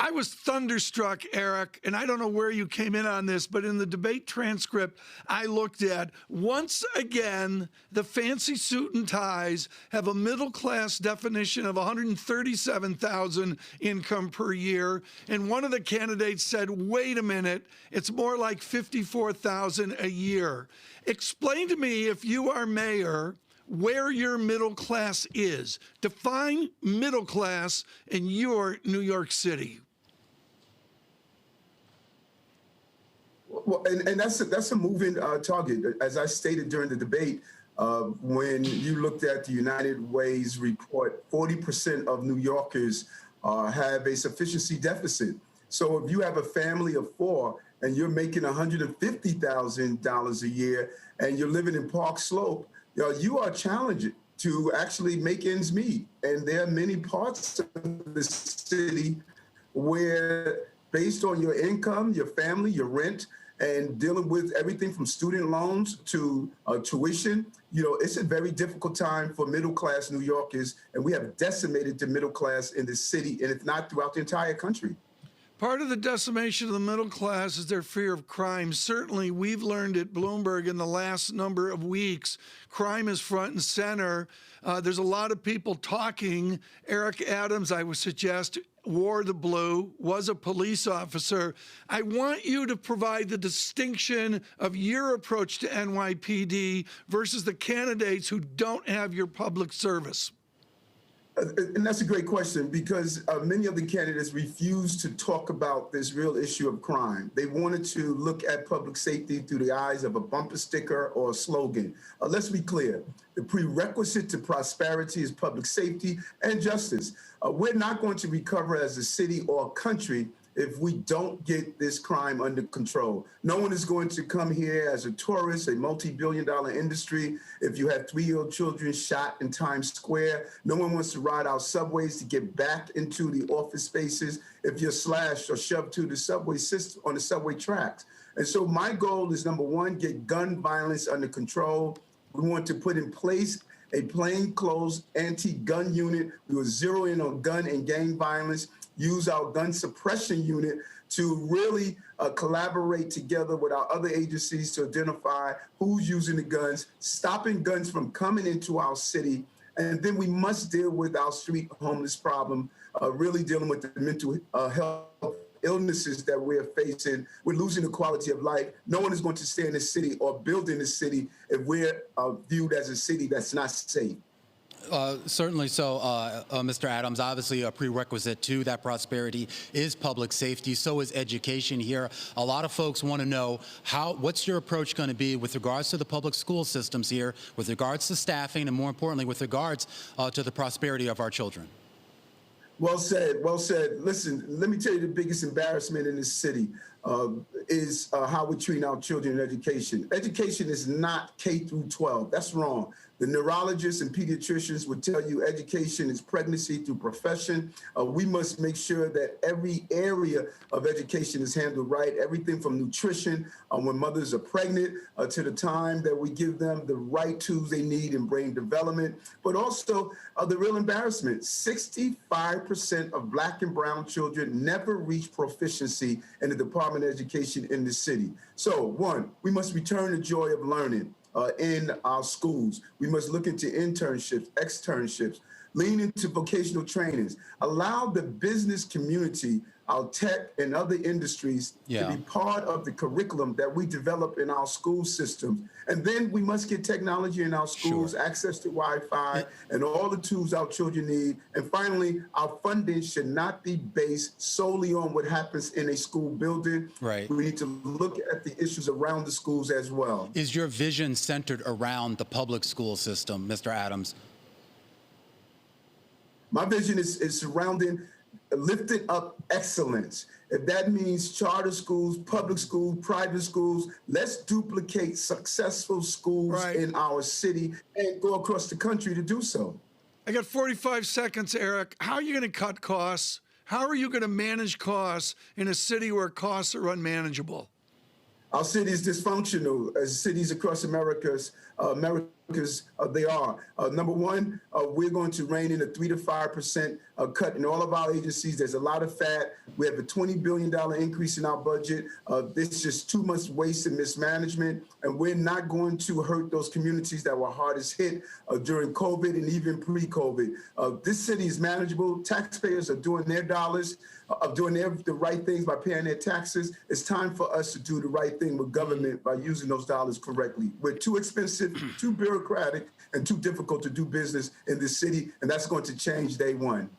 I was thunderstruck, Eric, and I don't know where you came in on this, but in the debate transcript I looked at, once again, the fancy suit and ties have a middle-class definition of $137,000 income per year, and one of the candidates said, wait a minute, it's more like $54,000 a year. Explain to me, if you are mayor, where your middle class is. Define middle class in your New York City. Well, and that's a moving target. As I stated during the debate, when you looked at the United Way's report, 40% of New Yorkers have a sufficiency deficit. So if you have a family of four and you're making $150,000 a year and you're living in Park Slope, you are challenged to actually make ends meet. And there are many parts of the city where, based on your income, your family, your rent, and dealing with everything from student loans to tuition, it's a very difficult time for middle-class New Yorkers, and we have decimated the middle class in this city, and if not throughout the entire country. Part of the decimation of the middle class is their fear of crime. Certainly, we've learned at Bloomberg in the last number of weeks, crime is front and center. There's a lot of people talking. Eric Adams, I would suggest, wore the blue, was a police officer. I want you to provide the distinction of your approach to NYPD versus the candidates who don't have your public service. And that's a great question, because many of the candidates refused to talk about this real issue of crime. They wanted to look at public safety through the eyes of a bumper sticker or a slogan. Let's be clear. The prerequisite to prosperity is public safety and justice. We're not going to recover as a city or a country if we don't get this crime under control. No one is going to come here as a tourist, a multi-billion-dollar industry. If you have 3-year-old children shot in Times Square, no one wants to ride our subways to get back into the office spaces if you're slashed or shoved to the subway system on the subway tracks. And so my goal is, number one, get gun violence under control. We want to put in place a plainclothes anti-gun unit. We will zero in on gun and gang violence, use our gun suppression unit to really collaborate together with our other agencies to identify who's using the guns, stopping guns from coming into our city. And then we must deal with our street homeless problem, really dealing with the mental health illnesses that we're facing. We're losing the quality of life. No one is going to stay in the city or build in the city if we're viewed as a city that's not safe. Certainly so, Mr. Adams. Obviously, a prerequisite to that prosperity is public safety. So is education here. A lot of folks want to know what's your approach going to be with regards to the public school systems here, with regards to staffing, and more importantly, with regards to the prosperity of our children. Well said. Well said. Listen, let me tell you the biggest embarrassment in this city is how we treat our children in education. Education is not K through 12. That's wrong. The neurologists and pediatricians would tell you education is pregnancy through profession. We must make sure that every area of education is handled right, everything from nutrition when mothers are pregnant to the time that we give them the right tools they need in brain development, but also the real embarrassment. 65% of Black and brown children never reach proficiency in the Department of Education in the city. So, one, we must return the joy of learning in our schools. We must look into internships, externships, lean into vocational trainings, allow the business community, our tech and other industries to be part of the curriculum that we develop in our school systems. And then we must get technology in our schools, access to Wi-Fi and all the tools our children need. And finally, our funding should not be based solely on what happens in a school building. Right. We need to look at the issues around the schools as well. Is your vision centered around the public school system, Mr. Adams? My vision is surrounding lifting up excellence. If that means charter schools, public schools, private schools, let's duplicate successful schools in our city and go across the country to do so. I got 45 seconds, Eric. How are you going to cut costs? How are you going to manage costs in a city where costs are unmanageable? Our city is dysfunctional, as cities across America because they are. Number one, we're going to rein in a 3 to 5% cut in all of our agencies. There's a lot of fat. We have a $20 billion increase in our budget. This is just too much waste and mismanagement, and we're not going to hurt those communities that were hardest hit during COVID and even pre-COVID. This city is manageable. Taxpayers are doing their dollars, doing the right things by paying their taxes. It's time for us to do the right thing with government by using those dollars correctly. We're too expensive, too bureaucratic, and too difficult to do business in this city, and that's going to change day one.